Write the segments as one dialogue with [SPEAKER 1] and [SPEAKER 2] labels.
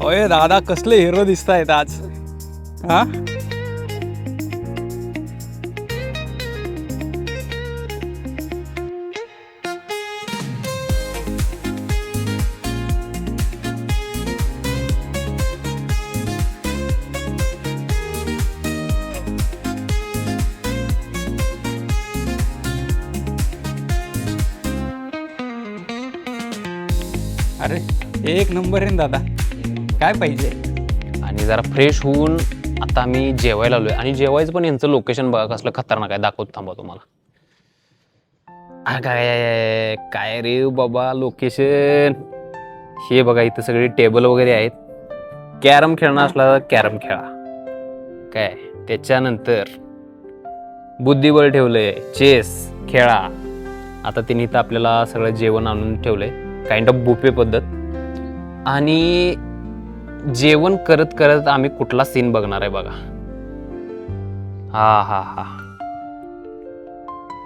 [SPEAKER 1] होय दादा, कसले हिरो दिसतायत आज. हा अरे एक नंबर आहे ना दादा, काय पाहिजे.
[SPEAKER 2] आणि जरा फ्रेश होऊन आता आम्ही जेवायला आलोय. आणि जेवायचं पण यांचं लोकेशन बघा कसलं खतरनाक आहे. दाखवतो थांबा तुम्हाला. काय काय रे बाबा लोकेशन. हे बघा इथं सगळे टेबल वगैरे आहेत. कॅरम खेळणं असला तर कॅरम खेळा. काय त्याच्यानंतर बुद्धिबळ ठेवलंय, चेस खेळा. आता तिने इथं आपल्याला सगळं जेवण आणून ठेवलंय, काइंड ऑफ बुफे पद्धत. आणि जेवण करत करत आम्ही कुठला सीन बघणार आहे बघा. हा हा हा,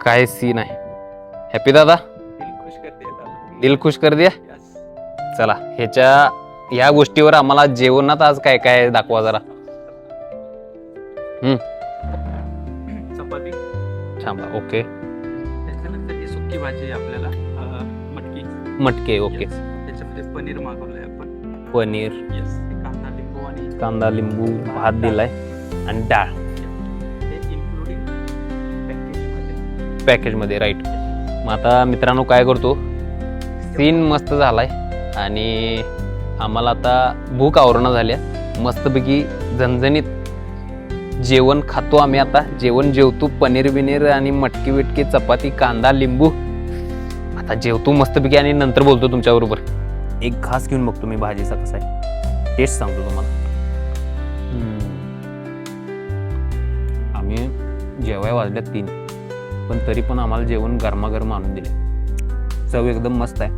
[SPEAKER 2] काय सीन आहे. हॅपी दादा, दिल खुश कर दिया. चला ह्या गोष्टीवर आम्हाला जेवणात आज काय काय दाखवा जरा.
[SPEAKER 1] चपाती,
[SPEAKER 2] थांबा. ओके,
[SPEAKER 1] त्याच्यानंतर ही सुकी भाजी आपल्याला मटकी.
[SPEAKER 2] मटके. ओके,
[SPEAKER 1] त्याच्यामध्ये पनीर मागवलंय आपण.
[SPEAKER 2] पनीर,
[SPEAKER 1] यस, कांदा लिंबू आणि
[SPEAKER 2] कांदा लिंबू, भात दिलाय आणि डाळ
[SPEAKER 1] हे इन्क्लुडिंग पॅकेजमध्ये.
[SPEAKER 2] पॅकेजमध्ये. राईट. मग आता मित्रांनो काय करतो, सीन मस्त झालाय आणि आम्हाला आता भूक आवरणं झाल्या. मस्तपैकी झणझणीत जेवण खातो आम्ही आता. जेवण जेवतो, पनीर बिनीर आणि मटकी बिटकी, चपाती, कांदा लिंबू. आता जेवतो मस्तपैकी आणि नंतर बोलतो तुमच्याबरोबर. एक घास घेऊन बघतो मी भाजीचा कसा आहे, टेस्ट सांगतो तुम्हाला. आम्ही जेवाय वाजल्या 3, पण तरी पण आम्हाला जेवण गरमागरम आणून दिले. चव एकदम मस्त आहे.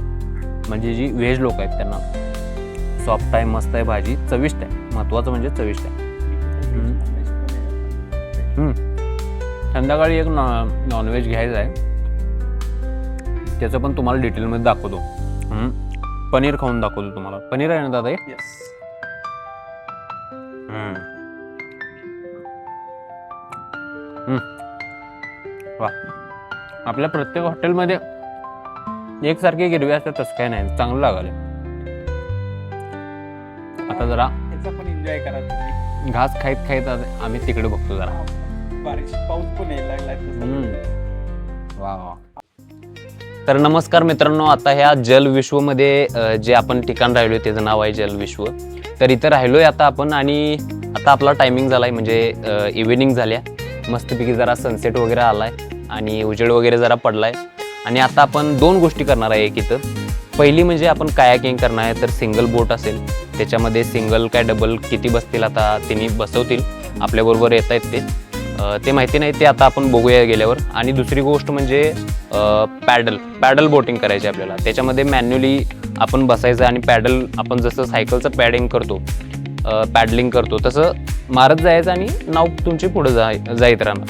[SPEAKER 2] म्हणजे जी व्हेज लोक आहेत त्यांना सॉफ्ट आहे, मस्त आहे भाजी, चविष्ट आहे. महत्वाचं म्हणजे चविष्ट आहे. संध्याकाळी एक नॉनव्हेज घ्यायचं आहे, त्याचं पण तुम्हाला डिटेलमध्ये दाखवतो. पनीर खाऊन दाखवतो तुम्हाला. पनीर आहे ना दादा?
[SPEAKER 1] यस.
[SPEAKER 2] वा, आपल्या प्रत्येक हॉटेलमध्ये एकसारखी गिरवी असते तसं काय नाही, चांगलं लागले. आता जरा
[SPEAKER 1] त्याचा पण एन्जॉय करा तुम्ही.
[SPEAKER 2] घास खाईत खाईत आम्ही तिकडे बघतो जरा.
[SPEAKER 1] बारिश, पाऊस पण यायला लागलाय.
[SPEAKER 2] वा वा. तर नमस्कार मित्रांनो, आता ह्या जलविश्वमध्ये जे आपण ठिकाण राहिलोय त्याचं नाव आहे जलविश्व. तर इथं राहिलोय आता आपण. आणि आता आपला टायमिंग झालाय, म्हणजे इव्हिनिंग झाल्या. मस्तपैकी जरा सनसेट वगैरे आलाय आणि उजेड वगैरे जरा पडलाय. आणि आता आपण 2 गोष्टी करणार आहे. एक इथं पहिली म्हणजे आपण कायाकिंग करणार आहे. तर सिंगल बोट असेल, त्याच्यामध्ये सिंगल काय डबल किती बसतील आता तिने बसवतील, आपल्याबरोबर येत आहेत ते माहिती नाही, ते आता आपण बघूया गेल्यावर. आणि दुसरी गोष्ट म्हणजे पॅडल बोटिंग करायची आपल्याला. त्याच्यामध्ये मॅन्युअली आपण बसायचं आणि पॅडल आपण जसं सायकलचं पॅडलिंग करतो तसं मारत जायचं आणि नाव तुमची पुढे जायत राहणार.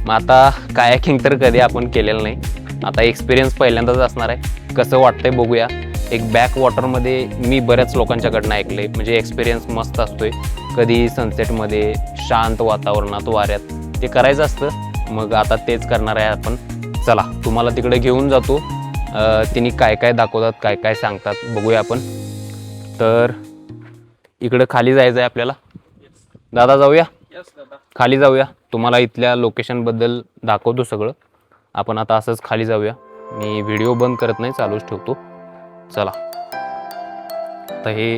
[SPEAKER 2] मग आता कायाकिंग तर कधी आपण केलेलं नाही, आता एक्सपिरियन्स पहिल्यांदाच असणार आहे. कसं वाटतंय बघूया. एक बॅक वॉटरमध्ये मी बऱ्याच लोकांच्याकडनं ऐकलंय, म्हणजे एक्सपिरियन्स मस्त असतोय. कधी सनसेटमध्ये शांत वातावरणात वाऱ्यात ते करायचं असतं. मग आता तेच करणार आहे आपण. चला तुम्हाला तिकडे घेऊन जातो. तिने काय काय दाखवतात, काय काय सांगतात बघूया आपण. तर इकडं खाली जायचं आहे आपल्याला. दादा जाऊया, खाली जाऊया. तुम्हाला इथल्या लोकेशनबद्दल दाखवतो सगळं. आपण आता असंच खाली जाऊया. मी व्हिडिओ बंद करत नाही, चालूच ठेवतो. चला. तर हे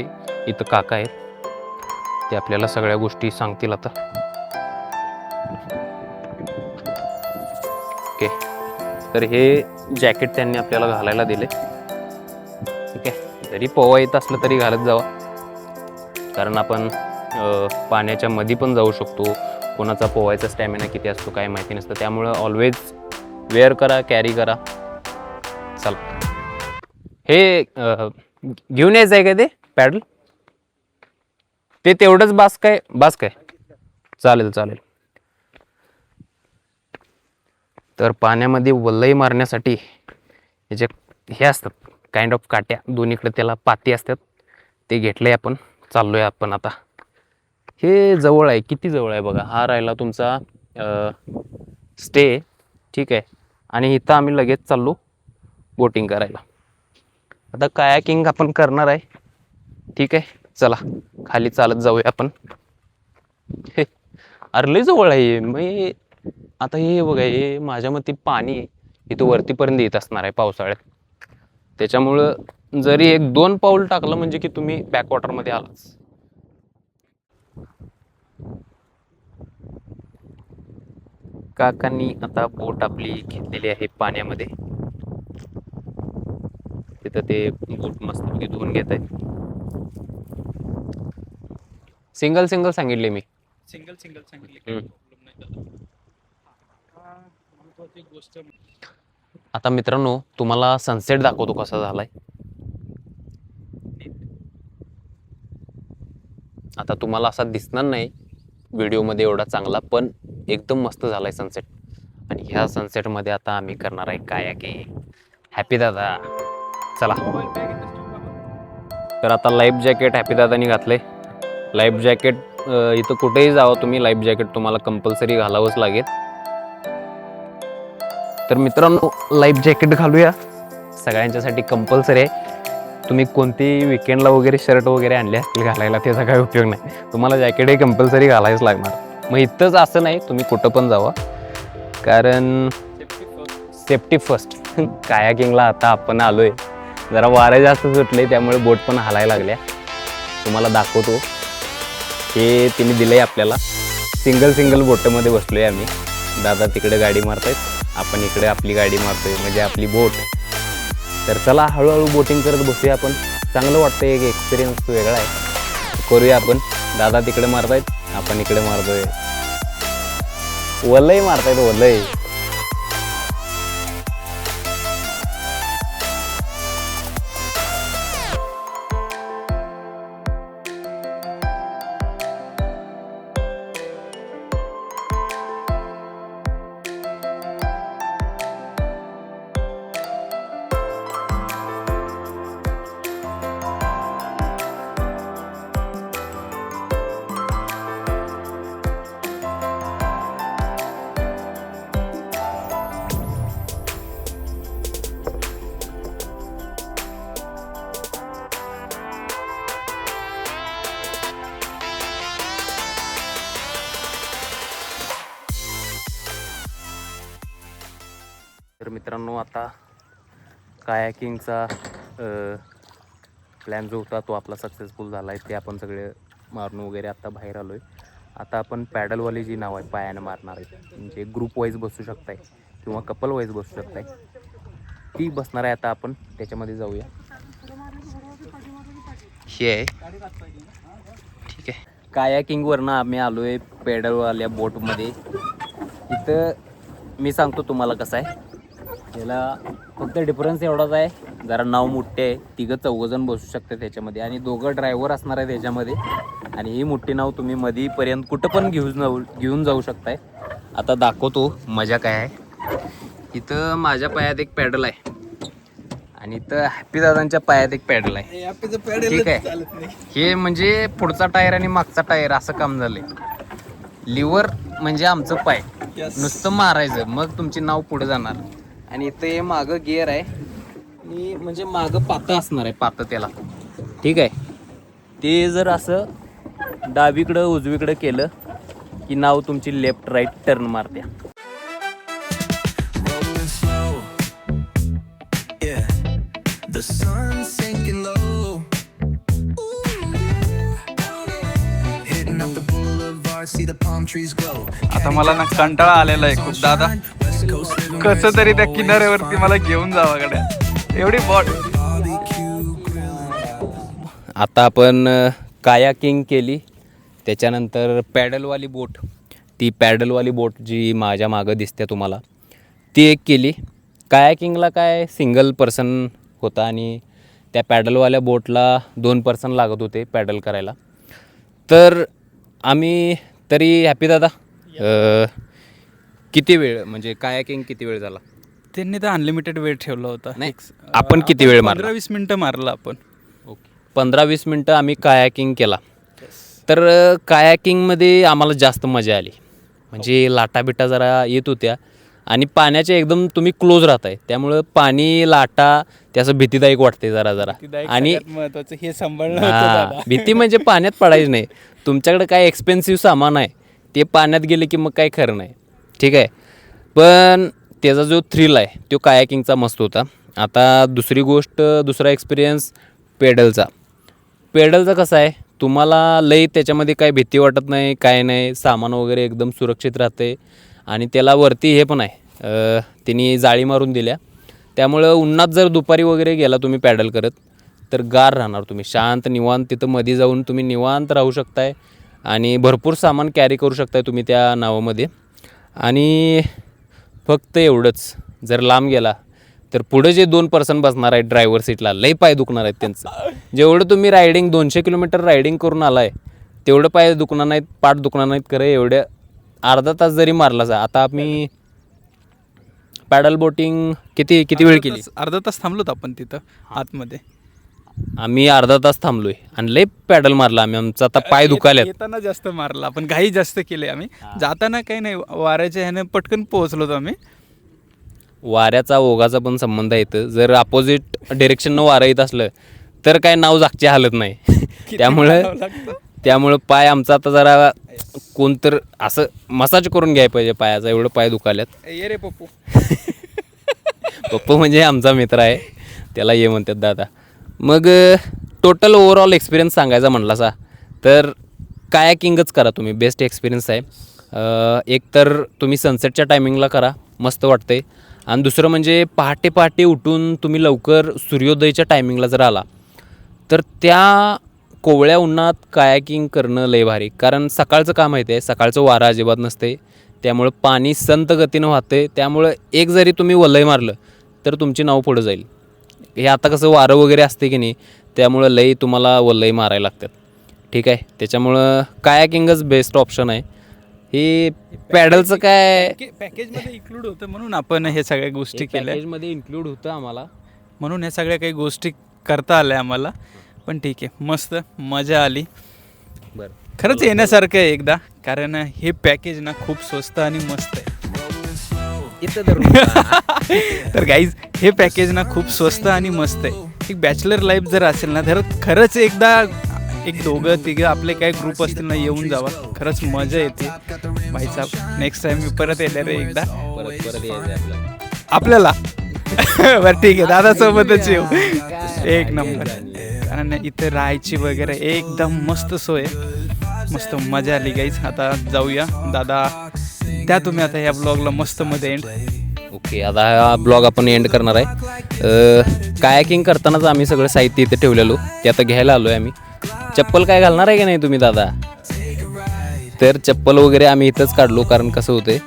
[SPEAKER 2] इथं काका आहेत, ते आपल्याला सगळ्या गोष्टी सांगतील आता. ओके. तर हे जॅकेट त्यांनी आपल्याला घालायला दिले. ठीक आहे, जरी पोवा येत असलं तरी घालत जावा, कारण आपण पाण्याच्या मध्ये पण जाऊ शकतो. कोणाचा पोवायचा स्टॅमिना किती असतो काय माहिती नसतं, त्यामुळं ऑलवेज वेअर करा, कॅरी करा. चला, हे घेऊन यायचं आहे का ते पॅडल? ते तेवढंच बास काय? चालेल. तर पाण्यामध्ये वल्लई मारण्यासाठी हे असतात काइंड ऑफ काट्या, दोन्हीकडे त्याला पाती असतात, ते घेतलंय आपण. चाललोय आपण आता. हे जवळ आहे, किती जवळ आहे बघा. हा राहिला तुमचा स्टे, ठीक आहे. आणि इथं आम्ही लगेच चाललो बोटिंग करायला. आता कायाकिंग आपण करणार आहे, ठीक आहे. चला खाली चालत जाऊया आपण. हे अरे लय जवळ आहे. मी आता हे बघा, हे माझ्या मते पाणी इथं वरतीपर्यंत येत असणार आहे पावसाळ्यात. त्याच्यामुळं जरी 1-2 पाऊल टाकलं म्हणजे की तुम्ही बॅकवॉटरमध्ये आलाच. काकांनी आता बोट आपली घेतलेली आहे पाण्यामध्ये. तिथं ते बोट मस्तपैकी धुवून घेत आहेत. सिंगल सांगितले मी.
[SPEAKER 1] सिंगल सांगितले, काही प्रॉब्लेम नाही त्याला. महत्वाची गोष्ट
[SPEAKER 2] आता मित्रांनो तुम्हाला सनसेट दाखवतो कसा झालाय. आता तुम्हाला असा दिसणार नाही व्हिडिओमध्ये एवढा चांगला, पण एकदम मस्त झालाय सनसेट. आणि ह्या सनसेटमध्ये आता आम्ही करणार आहे कायाकिंग. हॅपी दादा चला. तर आता लाईफ जॅकेट हॅपी दादानी घातलंय. लाईफ जॅकेट इथं कुठेही जावं तुम्ही, लाईफ जॅकेट तुम्हाला कंपल्सरी घालावंच लागेल. तर मित्रांनो लाईफ जॅकेट घालूया, सगळ्यांच्यासाठी कंपल्सरी आहे. तुम्ही कोणती विकेंडला वगैरे शर्ट वगैरे आणले असतील घालायला, त्याचा काही उपयोग नाही. तुम्हाला जॅकेट हे कंपल्सरी घालायच लागणार. मग इथंच असं नाही, तुम्ही कुठं पण जावा, कारण सेफ्टी फर्स्ट. कायाकिंगला आता आपण आलोय, जरा वारं जास्त सुटले त्यामुळे बोट पण हलायला लागल्या. तुम्हाला दाखवतो. हे तिने दिलंय आपल्याला. सिंगल बोटमध्ये बसलोय आम्ही. दादा तिकडे गाडी मारतायत, आपण इकडे आपली गाडी मारतोय, म्हणजे आपली बोट. तर चला हळूहळू बोटिंग करत बसूया आपण. चांगलं वाटतंय, एक एक्सपिरियन्स वेगळा आहे. करूया आपण. दादा तिकडे मारतायत, आपण इकडे मारतोय. वलय मारतायत, वलय. तर मित्रांनो आता कायाकिंगचा प्लॅन जो होता तो आपला सक्सेसफुल झाला आहे. ते आपण सगळे मारून वगैरे आता बाहेर आलो आहे. आता आपण पॅडलवाली जी नाव आहे पायानं मारणार आहे, म्हणजे ग्रुप वाईज बसू शकताय किंवा कपल वाईज बसू शकताय, ती बसणार आहे. आता आपण त्याच्यामध्ये जाऊया. हे आहे, ठीक आहे. कायाकिंगवरनं आम्ही आलो आहे पॅडलवाल्या बोटमध्ये. इथं मी सांगतो तुम्हाला कसं आहे. याला फक्त डिफरन्स एवढाच आहे, जरा नाव मोठे आहे. 3-4 बसू शकते त्याच्यामध्ये, आणि 2 ड्रायव्हर असणार आहे त्याच्यामध्ये. आणि ही मोठी नाव तुम्ही मधीपर्यंत कुठं पण घेऊन जाऊ शकताय. आता दाखवतो मजा काय आहे. इथं माझ्या पायात एक पॅडल आहे, आणि इथं हॅपी दादांच्या पायात एक पॅडल आहे, ठीक आहे. हे म्हणजे पुढचा टायर आणि मागचा टायर असं काम झालंय. लिव्हर म्हणजे आमचं पाय, नुसतं मारायचं, मग तुमची नाव पुढे जाणार. आणि इथे मागं गिअर आहे, आणि म्हणजे मागं पातं असणार आहे, पातं त्याला, ठीक आहे. ते जर असं डावीकडं उजवीकडं केलं की नाव तुमची लेफ्ट राईट टर्न मारत्या.
[SPEAKER 3] आता मला ना कंटाळा आलेला आहे खूप दादा. कसं तरी त्या किनाऱ्यावरती मला घेऊन जावा गड्या, एवढी बॉट.
[SPEAKER 2] आता आपण कायाकिंग केली, त्याच्यानंतर पॅडलवाली बोट, ती पॅडलवाली बोट जी माझ्या मागं दिसते तुम्हाला, ती एक केली. कायाकिंगला काय सिंगल पर्सन होता, आणि त्या पॅडलवाल्या बोटला 2 पर्सन लागत होते पॅडल करायला. तर आम्ही तरी हॅपी दादा किती वेळ, म्हणजे कायाकिंग किती वेळ झाला?
[SPEAKER 3] त्यांनी तर अनलिमिटेड वेळ ठेवला होता.
[SPEAKER 2] नाही, आपण किती वेळ मारला?
[SPEAKER 3] 15-20 मिनिटं मारला आपण.
[SPEAKER 2] ओके. 15-20 मिनटं आम्ही कायाकिंग केला. तर कायाकिंगमध्ये आम्हाला जास्त मजा आली. म्हणजे लाटाबिटा जरा येत होत्या आणि पाण्याच्या एकदम तुम्ही क्लोज राहताय, त्यामुळं पाणी लाटा त्याचं भीतीदायक वाटते जरा आणि
[SPEAKER 3] महत्वाचं हे सांभाळणं
[SPEAKER 2] हां, भीती म्हणजे पाण्यात पडायची नाही. तुमच्याकडे काय एक्सपेन्सिव्ह सामान आहे ते पाण्यात गेले की मग काय खरं नाही. ठीक आहे, पण त्याचा जो थ्रिल आहे तो कायाकिंगचा मस्त होता. आता दुसरा एक्सपिरियन्स पेडलचा कसा आहे, तुम्हाला लई त्याच्यामध्ये काय भीती वाटत नाही, काय नाही, सामान वगैरे एकदम सुरक्षित राहते. आणि त्याला वरती हे पण आहे, तिने जाळी मारून दिल्या, त्यामुळं उन्हात जर दुपारी वगैरे गेला तुम्ही पॅडल करत तर गार राहणार, तुम्ही शांत निवांत तिथं मध्ये जाऊन तुम्ही निवांत राहू शकताय आणि भरपूर सामान कॅरी करू शकताय तुम्ही त्या नावामध्ये. आणि फक्त एवढंच, जर लांब गेला तर पुढे जे 2 पर्सन बसणार आहेत ड्रायव्हर सीटला, लई पाय दुखणार आहेत त्यांचं. जेवढं तुम्ही 200 किलोमीटर रायडिंग करून आलाय तेवढं पाय दुखणार नाहीत, पाठ दुखणार नाहीत. खरं एवढ्या अर्धा तास जरी मारला जा. आता आम्ही पॅडल बोटिंग किती वेळ केली?
[SPEAKER 3] अर्धा तास थांबलोत आपण तिथं आतमध्ये.
[SPEAKER 2] आम्ही अर्धा तास थांबलोय आणि लई पॅडल मारला आम्ही. आमचा आता पाय दुखायला.
[SPEAKER 3] येताना जास्त मारला आपण, घाई जास्त केले आम्ही. जाताना काही नाही, वाऱ्याच्या ह्याने पटकन पोहोचलो आम्ही.
[SPEAKER 2] वाऱ्याचा ओघाचा पण संबंध आहे. जर अपोजिट डिरेक्शननं वारं येत असलं तर काय नाव जागची हालत नाही. त्यामुळं पाय आमचा आता जरा कोणतर असं मसाज करून घ्यायला पाहिजे पायाचा, एवढं पाय दुखाल्यात.
[SPEAKER 3] ये रे पप्पू.
[SPEAKER 2] पप्पू म्हणजे आमचा मित्र आहे, त्याला ये म्हणतात दादा. मग टोटल ओव्हरऑल एक्सपिरियन्स सांगायचा म्हटलासा तर कायाकिंगच करा तुम्ही, बेस्ट एक्सपिरियन्स आहे. एक तर तुम्ही सनसेटच्या टायमिंगला करा, मस्त वाटते. आणि दुसरं म्हणजे पहाटे उठून तुम्ही लवकर सूर्योदयाच्या टायमिंगला जर आला तर त्या कोवळ्या उन्हात कायाकिंग करणं लय भारी. कारण सकाळचं काम माहिती आहे, सकाळचं वारा अजिबात नसते, त्यामुळं पाणी संत गतीनं वाहते. त्यामुळं एक जरी तुम्ही वलय मारलं तर तुमची नाव पुढं जाईल. हे आता कसं वारं वगैरे असते की नाही, त्यामुळं लई तुम्हाला वलय मारायला लागतात. ठीक आहे, त्याच्यामुळं कायाकिंगच बेस्ट ऑप्शन आहे. हे पॅडलचं काय
[SPEAKER 3] पॅकेजमध्ये इन्क्लूड होतं म्हणून आपण हे सगळ्या गोष्टी केल्या.
[SPEAKER 2] पॅकेजमध्ये इन्क्लूड होतं आम्हाला,
[SPEAKER 3] म्हणून ह्या सगळ्या काही गोष्टी करता आल्या आम्हाला. पण ठीक आहे, मस्त मजा आली.
[SPEAKER 2] बरं,
[SPEAKER 3] खरंच येण्यासारखं आहे एकदा, कारण हे पॅकेज ना खूप स्वस्त आणि मस्त आहे. तर गाईज, हे पॅकेज ना खूप स्वस्त आणि मस्त आहे. एक बॅचलर लाईफ जर असेल ना तर खरंच एकदा एक 2-3 आपले काही ग्रुप असतील ना, येऊन जावा, खरंच मजा येते. भाईसाहेब, नेक्स्ट टाइम मी परत येणार आहे एकदा.
[SPEAKER 2] परत यायचं
[SPEAKER 3] आपल्याला. बरं ठीक आहे, दादासोबतच येऊ. एक नंबर. कारण इथे राहायची वगैरे एकदम मस्त सोय, मस्त मजा आली गाईज. आता जाऊया दादा, त्या तुम्ही आता ह्या ब्लॉगला मस्त मध्ये एंड.
[SPEAKER 2] ओके, आता हा ब्लॉग आपण एंड करणार आहे. कायाकिंग करतानाच आम्ही सगळं साहित्य इथे ठेवलेलो, ते आता घ्यायला आलो आहे आम्ही. चप्पल काय घालणार आहे की नाही तुम्ही दादा? तर चप्पल वगैरे आम्ही इथंच काढलो, कारण कसं होते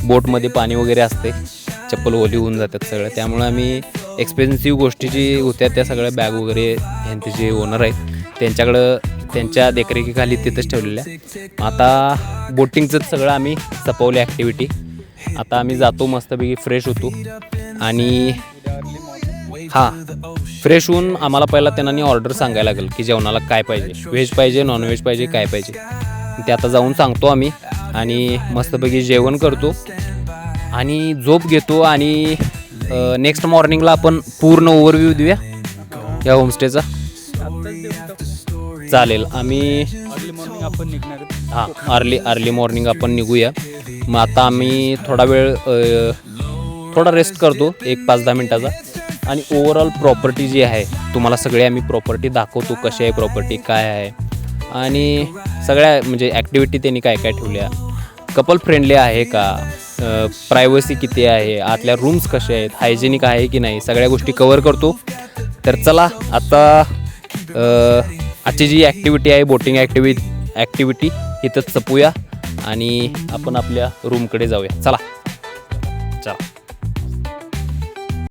[SPEAKER 2] बोटमध्ये पाणी वगैरे असते, चप्पल ओली होऊन जातात सगळं. त्यामुळे आम्ही एक्सपेन्सिव्ह गोष्टी जी होत्या त्या सगळ्या बॅग वगैरे ह्यांचे जे ओनर आहेत त्यांच्या देखरेखीखाली तिथंच ठेवलेल्या. आता बोटिंगचंच सगळं आम्ही सपवलं ॲक्टिव्हिटी. आता आम्ही जातो, मस्तपैकी फ्रेश होतो. आणि फ्रेश होऊन आम्हाला पहिला त्यांनी ऑर्डर सांगायला लागेल की जेवणाला काय पाहिजे, व्हेज पाहिजे, नॉनव्हेज पाहिजे, काय पाहिजे ते आता जाऊन सांगतो आम्ही. आणि मस्तपैकी जेवण करतो आणि झोप घेतो. आणि नेक्स्ट मॉर्निंगला आपण पूर्ण ओव्हरव्ह्यू देऊया या होमस्टेचा. चालेल, आम्ही
[SPEAKER 3] आपण निघणार.
[SPEAKER 2] अर्ली मॉर्निंग आपण निघूया. मग आता आम्ही थोडा रेस्ट करतो, एक 5-10 मिनटाचा. आणि ओव्हरऑल प्रॉपर्टी जी आहे तुम्हाला सगळे आम्ही प्रॉपर्टी दाखवतो, कशी आहे प्रॉपर्टी, काय आहे, आणि सगळ्या म्हणजे ॲक्टिव्हिटी त्यांनी काय काय ठेवल्या, कपल फ्रेंडली आहे का, प्रायव्हसी किती आहे, आतल्या रूम्स कसे आहेत, हायजेनिक आहे की नाही, सगळ्या गोष्टी कवर करतो. तर चला आता आजची जी ॲक्टिव्हिटी आहे बोटिंग ॲक्टिव्हिटी इथंच संपूया आणि आपण आपल्या रूमकडे जाऊया. चला.